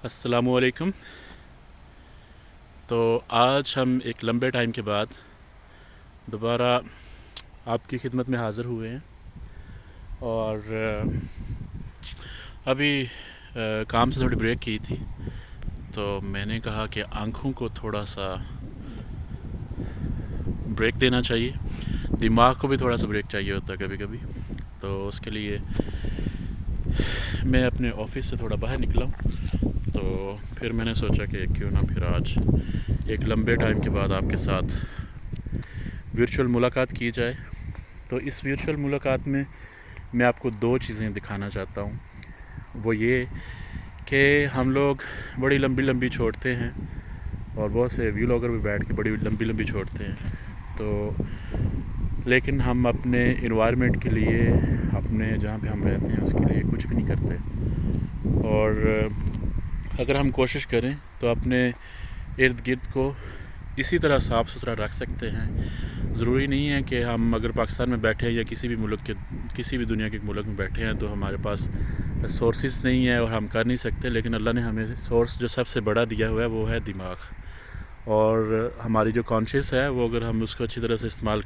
السلام علیکم۔ تو آج ہم ایک لمبے ٹائم کے بعد دوبارہ آپ کی خدمت میں حاضر ہوئے ہیں، اور ابھی کام سے تھوڑی بریک کی تھی، تو میں نے کہا کہ آنکھوں کو تھوڑا سا بریک دینا چاہیے، دماغ کو بھی تھوڑا سا بریک چاہیے ہوتا ہے کبھی کبھی۔ تو اس کے لیے میں اپنے آفس سے تھوڑا باہر نکلا ہوں، تو پھر میں نے سوچا کہ کیوں نہ پھر آج ایک لمبے ٹائم کے بعد آپ کے ساتھ ورچوئل ملاقات کی جائے۔ تو اس ورچوئل ملاقات میں میں آپ کو دو چیزیں دکھانا چاہتا ہوں۔ وہ یہ کہ ہم لوگ بڑی لمبی لمبی چھوڑتے ہیں، اور بہت سے ویلاگر بھی بیٹھ کے بڑی لمبی لمبی چھوڑتے ہیں، تو لیکن ہم اپنے انوائرمنٹ کے لیے، اپنے جہاں پہ ہم رہتے ہیں اس کے لیے کچھ بھی نہیں کرتے۔ اور اگر ہم کوشش کریں تو اپنے ارد گرد کو اسی طرح صاف ستھرا رکھ سکتے ہیں۔ ضروری نہیں ہے کہ ہم اگر پاکستان میں بیٹھے ہیں یا کسی بھی دنیا کے ملک میں بیٹھے ہیں تو ہمارے پاس سورسز نہیں ہیں اور ہم کر نہیں سکتے، لیکن اللہ نے ہمیں سورس جو سب سے بڑا دیا ہوا ہے وہ ہے دماغ، اور ہماری جو کانشیس ہے وہ اگر ہم اس کو اچھی طرح سے استعمال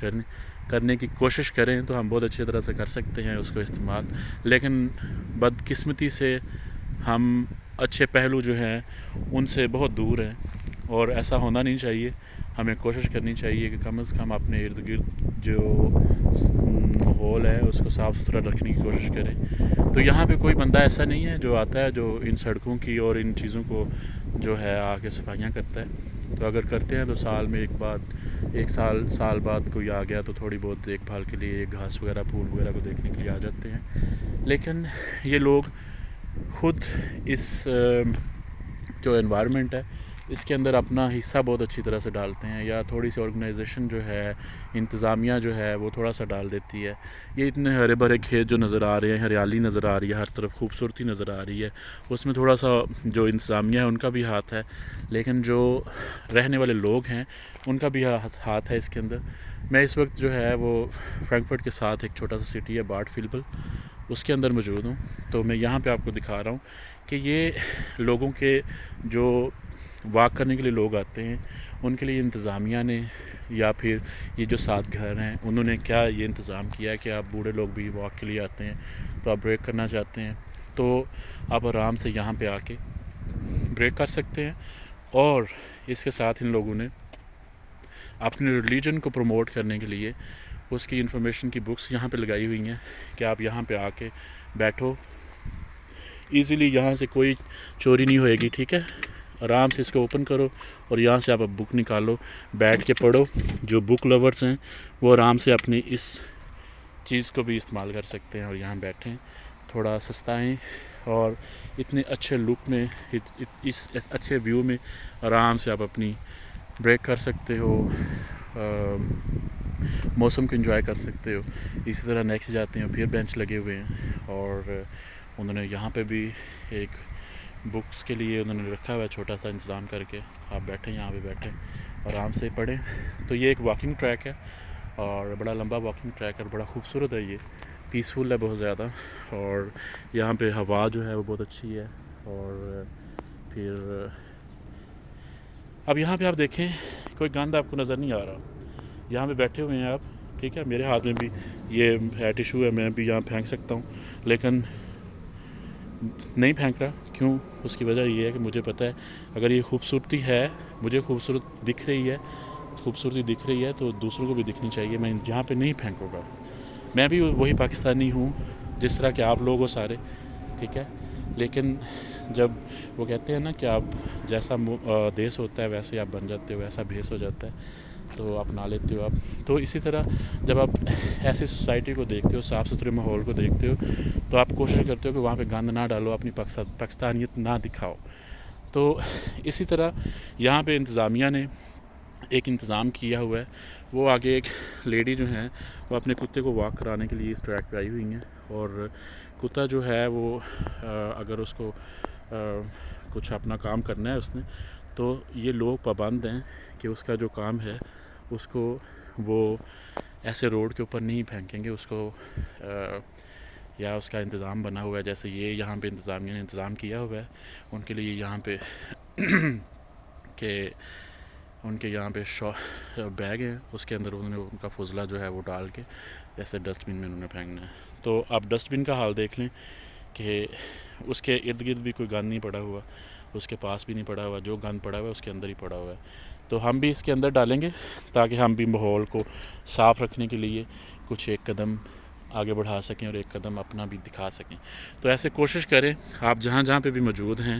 کرنے کی کوشش کریں تو ہم بہت اچھی طرح سے کر سکتے ہیں اس کو استعمال۔ لیکن بدقسمتی سے ہم اچھے پہلو جو ہیں ان سے بہت دور ہیں، اور ایسا ہونا نہیں چاہیے۔ ہمیں کوشش کرنی چاہیے کہ کم از کم اپنے ارد گرد جو ماحول ہے اس کو صاف ستھرا رکھنے کی کوشش کریں۔ تو یہاں پہ کوئی بندہ ایسا نہیں ہے جو آتا ہے جو ان سڑکوں کی اور ان چیزوں کو جو ہے آ کے صفائیاں کرتا ہے۔ تو اگر کرتے ہیں تو سال میں ایک سال بعد کوئی آ گیا تو تھوڑی بہت دیکھ بھال کے لیے گھاس وغیرہ پھول وغیرہ کو دیکھنے کے لیے آ جاتے ہیں، لیکن یہ لوگ خود اس جو انوائرمنٹ ہے اس کے اندر اپنا حصہ بہت اچھی طرح سے ڈالتے ہیں، یا تھوڑی سی آرگنائزیشن جو ہے، انتظامیہ جو ہے وہ تھوڑا سا ڈال دیتی ہے۔ یہ اتنے ہرے بھرے کھیت جو نظر آ رہے ہیں، ہریالی نظر آ رہی ہے، ہر طرف خوبصورتی نظر آ رہی ہے، اس میں تھوڑا سا جو انتظامیہ ہے ان کا بھی ہاتھ ہے، لیکن جو رہنے والے لوگ ہیں ان کا بھی ہاتھ ہے اس کے اندر۔ میں اس وقت جو ہے وہ فرینکفرٹ کے ساتھ ایک چھوٹا سا سٹی ہے باڈ فیلبل، اس کے اندر موجود ہوں۔ تو میں یہاں پہ آپ کو دکھا رہا ہوں کہ یہ لوگوں کے جو واک کرنے کے لیے لوگ آتے ہیں ان کے لیے انتظامیہ نے یا پھر یہ جو 7 گھر ہیں انہوں نے کیا یہ انتظام کیا ہے کہ آپ بوڑھے لوگ بھی واک کے لیے آتے ہیں، تو آپ بریک کرنا چاہتے ہیں تو آپ آرام سے یہاں پہ آ کے بریک کر سکتے ہیں۔ اور اس کے ساتھ ان لوگوں نے اپنے ریلیجن کو پروموٹ کرنے کے لیے اس کی انفارمیشن کی بکس یہاں پہ لگائی ہوئی ہیں کہ آپ یہاں پہ آ کے بیٹھو، ایزیلی یہاں سے کوئی چوری نہیں ہوئے گی، ٹھیک ہے؟ آرام سے اس کو اوپن کرو اور یہاں سے آپ بک نکالو، بیٹھ کے پڑھو۔ جو بک لورز ہیں وہ آرام سے اپنی اس چیز کو بھی استعمال کر سکتے ہیں اور یہاں بیٹھیں، تھوڑا سستائیں، اور اتنے اچھے لک میں، اس اچھے ویو میں آرام سے آپ اپنی بریک کر سکتے ہو، موسم کو انجوائے کر سکتے ہو۔ اسی طرح نیکسٹ جاتے ہیں، پھر بینچ لگے ہوئے ہیں، اور انہوں نے یہاں پہ بھی ایک بکس کے لیے انہوں نے رکھا ہوا ہے چھوٹا سا انتظام کر کے، آپ بیٹھیں یہاں پہ بیٹھیں آرام سے پڑھیں۔ تو یہ ایک واکنگ ٹریک ہے، اور بڑا لمبا واکنگ ٹریک ہے، اور بڑا خوبصورت ہے، یہ پیسفل ہے بہت زیادہ، اور یہاں پہ ہوا جو ہے وہ بہت اچھی ہے۔ اور پھر اب یہاں پہ آپ دیکھیں کوئی گند آپ کو نظر نہیں آ رہا، یہاں پہ بیٹھے ہوئے ہیں آپ، ٹھیک ہے؟ میرے ہاتھ میں بھی یہ ہے ٹیشو ہے، میں بھی یہاں پھینک سکتا ہوں، لیکن نہیں پھینک رہا۔ کیوں؟ اس کی وجہ یہ ہے کہ مجھے پتہ ہے اگر یہ خوبصورتی ہے، مجھے خوبصورتی دکھ رہی ہے تو دوسروں کو بھی دکھنی چاہیے، میں یہاں پہ نہیں پھینکوں گا۔ میں بھی وہی پاکستانی ہوں جس طرح کہ آپ لوگ ہو سارے، ٹھیک ہے؟ لیکن جب وہ کہتے ہیں نا کہ آپ جیسا دیس ہوتا ہے ویسے آپ بن جاتے ہو، ویسا بھیس ہو جاتا ہے تو اپنا لیتے ہو آپ۔ تو اسی طرح جب آپ ایسی سوسائٹی کو دیکھتے ہو، صاف ستھرے ماحول کو دیکھتے ہو، تو آپ کوشش کرتے ہو کہ وہاں پہ گند نہ ڈالو، اپنی پاکستانیت نہ دکھاؤ۔ تو اسی طرح یہاں پہ انتظامیہ نے ایک انتظام کیا ہوا ہے، وہ آگے ایک لیڈی جو ہیں وہ اپنے کتے کو واک کرانے کے لیے اس ٹریک پہ آئی ہوئی ہیں، اور کتا جو ہے وہ اگر اس کو کچھ اپنا کام کرنا ہے اس نے، تو یہ لوگ پابند ہیں کہ اس کا جو کام ہے اس کو وہ ایسے روڈ کے اوپر نہیں پھینکیں گے، اس کو یا اس کا انتظام بنا ہوا ہے. جیسے یہ یہاں پہ انتظامیہ نے انتظام کیا ہوا ہے ان کے لیے یہاں پہ کہ ان کے یہاں پہ بیگ ہیں, اس کے اندر انہوں نے ان کا فضلہ جو ہے وہ ڈال کے ایسے ڈسٹ بن میں انہوں نے پھینکنا ہے. تو آپ ڈسٹ بن کا حال دیکھ لیں کہ اس کے ارد گرد بھی کوئی گند نہیں پڑا ہوا, اس کے پاس بھی نہیں پڑا ہوا, جو گند پڑا ہوا ہے اس کے اندر ہی پڑا ہوا ہے. تو ہم بھی اس کے اندر ڈالیں گے تاکہ ہم بھی ماحول کو صاف رکھنے کے لیے کچھ ایک قدم آگے بڑھا سکیں اور ایک قدم اپنا بھی دکھا سکیں. تو ایسے کوشش کریں آپ جہاں جہاں پہ بھی موجود ہیں,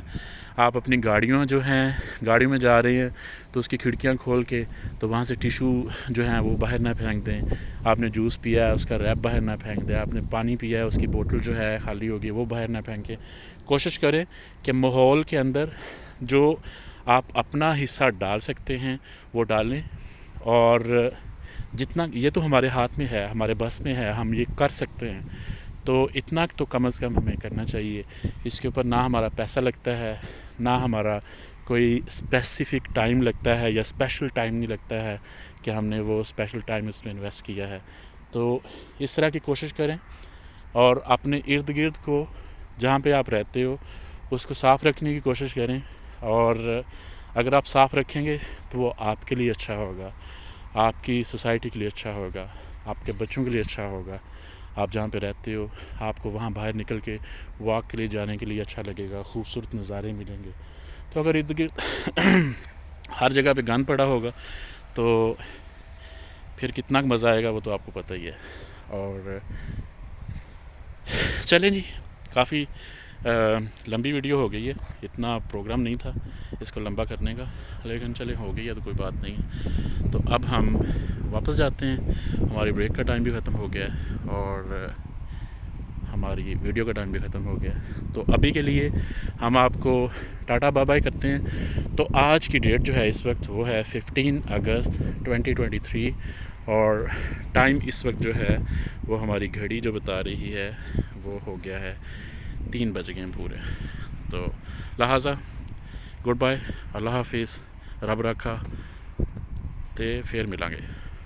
آپ اپنی گاڑیوں جو ہیں گاڑیوں میں جا رہے ہیں تو اس کی کھڑکیاں کھول کے تو وہاں سے ٹیشو جو ہیں وہ باہر نہ پھینک دیں. آپ نے جوس پیا ہے اس کا ریپ باہر نہ پھینک دیں, آپ نے پانی پیا ہے اس کی بوتل جو ہے خالی ہوگی وہ باہر نہ پھینکیں. کوشش کریں کہ ماحول کے اندر جو آپ اپنا حصہ ڈال سکتے ہیں وہ ڈالیں, اور جتنا یہ تو ہمارے ہاتھ میں ہے, ہمارے بس میں ہے, ہم یہ کر سکتے ہیں, تو اتنا تو کم از کم ہمیں کرنا چاہیے. اس کے اوپر نہ ہمارا پیسہ لگتا ہے, نہ ہمارا کوئی اسپیسیفک ٹائم لگتا ہے یا اسپیشل ٹائم نہیں لگتا ہے کہ ہم نے وہ اسپیشل ٹائم اس میں انویسٹ کیا ہے. تو اس طرح کی کوشش کریں اور اپنے ارد گرد کو جہاں پہ آپ رہتے ہو اس کو صاف رکھنے کی کوشش کریں, اور اگر آپ صاف رکھیں گے تو وہ آپ کے لیے اچھا ہوگا, آپ کی سوسائٹی کے لیے اچھا ہوگا, آپ کے بچوں کے لیے اچھا ہوگا. آپ جہاں پہ رہتے ہو آپ کو وہاں باہر نکل کے واک کے لیے جانے کے لیے اچھا لگے گا, خوبصورت نظارے ملیں گے. تو اگر ارد گرد ہر جگہ پہ گند پڑا ہوگا تو پھر کتنا مزہ آئے گا وہ تو آپ کو پتہ ہی ہے. اور چلیں جی, کافی لمبی ویڈیو ہو گئی ہے, اتنا پروگرام نہیں تھا اس کو لمبا کرنے کا, لیکن چلیں ہو گئی ہے تو کوئی بات نہیں ہے. تو اب ہم واپس جاتے ہیں, ہماری بریک کا ٹائم بھی ختم ہو گیا ہے اور ہماری ویڈیو کا ٹائم بھی ختم ہو گیا. تو ابھی کے لیے ہم آپ کو ٹاٹا بائے بائے کرتے ہیں. تو آج کی ڈیٹ جو ہے اس وقت وہ ہے 15 اگست 2023, اور ٹائم اس وقت جو ہے وہ ہماری گھڑی جو بتا رہی ہے وہ ہو گیا ہے 3 بج گئے ہیں پورے. تو لہٰذا گڈ بائے, اللہ حافظ, رب رکھا تے پھر ملیں گے.